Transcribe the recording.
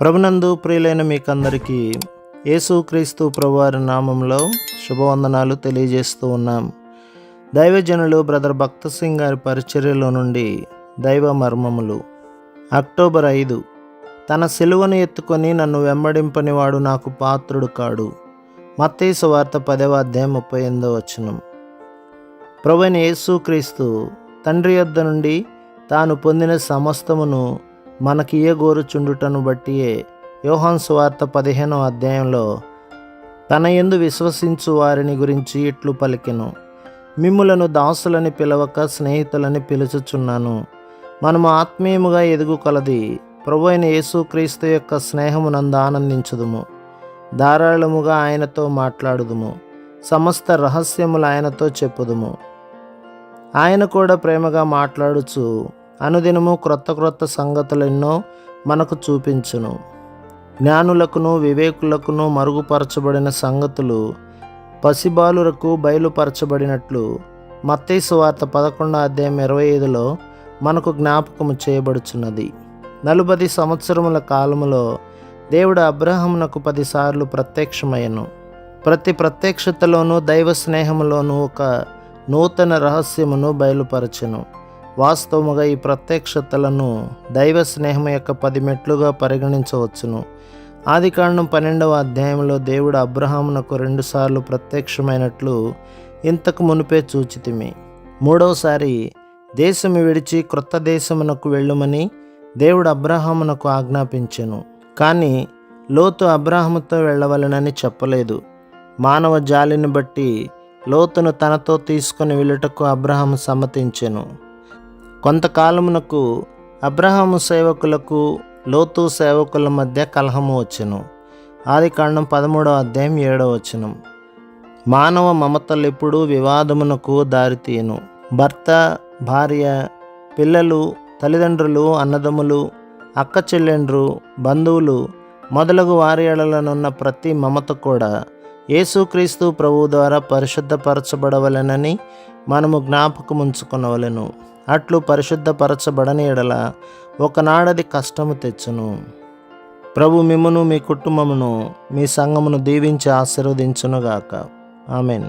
ప్రభునందు ప్రియులైన మీకందరికీ యేసుక్రీస్తు ప్రభువారి నామంలో శుభవందనాలు తెలియజేస్తూ ఉన్నాం. దైవజనులు బ్రదర్ భక్త సింగ్ గారి పరిచర్యలో నుండి దైవ మర్మములు. అక్టోబర్ 5. తన సిలువను ఎత్తుకొని నన్ను వెంబడింపనివాడు నాకు పాత్రుడు కాడు. మత్తయి సువార్త 10వ అధ్యాయం 38వ వచనం. ప్రభువైన యేసుక్రీస్తు తండ్రి యొద్ద నుండి తాను పొందిన సమస్తమును మనకియ్యగోరుచుండుటను బట్టియే యోహాను సువార్త 15వ అధ్యాయంలో తన యందు విశ్వసించు వారిని గురించి ఇట్లు పలికెను, మిమ్ములను దాసులని పిలవక స్నేహితులని పిలుచుచున్నాను. మనము ఆత్మీయముగా ఎదుగు కొలది ప్రభువైన యేసుక్రీస్తు యొక్క స్నేహమునందు ఆనందించుదుము. ధారాళముగా ఆయనతో మాట్లాడుదుము. సమస్త రహస్యములు ఆయనతో చెప్పుదుము. ఆయన కూడా ప్రేమగా మాట్లాడుచు అనుదినము క్రొత్త సంగతులెన్నో మనకు చూపించును. జ్ఞానులకును వివేకులకును మరుగుపరచబడిన సంగతులు పసిబాలురకు బయలుపరచబడినట్లు మత్తయి సువార్త 11వ అధ్యాయం 25లో మనకు జ్ఞాపకము చేయబడుచున్నది. 40 సంవత్సరముల కాలములో దేవుడు అబ్రహామునకు 10 సార్లు ప్రత్యక్షమయ్యను. ప్రతి ప్రత్యక్షతలోనూ దైవ స్నేహములోనూ ఒక నూతన రహస్యమును బయలుపరచెను. వాస్తవముగా ఈ ప్రత్యక్షతలను దైవ స్నేహం యొక్క 10 మెట్లుగా పరిగణించవచ్చును. ఆదికాండం 12వ అధ్యాయంలో దేవుడు అబ్రహామునకు 2 సార్లు ప్రత్యక్షమైనట్లు ఇంతకు మునిపే చూచితిమి. 3వసారి దేశము విడిచి క్రొత్త దేశమునకు వెళ్ళుమని దేవుడు అబ్రహామునకు ఆజ్ఞాపించెను. కానీ లోతు అబ్రహాముతో వెళ్ళవలెనని చెప్పలేదు. మానవ జాలిని బట్టి లోతును తనతో తీసుకొని వెళ్ళుటకు అబ్రహాము సమ్మతించెను. కొంతకాలమునకు అబ్రహాము సేవకులకు లోతు సేవకుల మధ్య కలహము వచ్చెను. ఆదికాండం 13వ అధ్యాయం 7వ వచనం. మానవ మమతలెప్పుడు వివాదమునకు దారితీయను. భర్త, భార్య, పిల్లలు, తల్లిదండ్రులు, అన్నదమ్ములు, అక్క చెల్లెండ్రు, బంధువులు మొదలగు వారి ఎడలనున్న ప్రతి మమత కూడా యేసుక్రీస్తు ప్రభువు ద్వారా పరిశుద్ధపరచబడవలెనని మనము జ్ఞాపకముంచుకొనవలెను. అట్లు పరిశుద్ధపరచబడని ఎడల ఒకనాడది కష్టము తెచ్చును. ప్రభు మిమ్మును, మీ కుటుంబమును, మీ సంఘమును దీవించి ఆశీర్వదించునుగాక. ఆమెన్.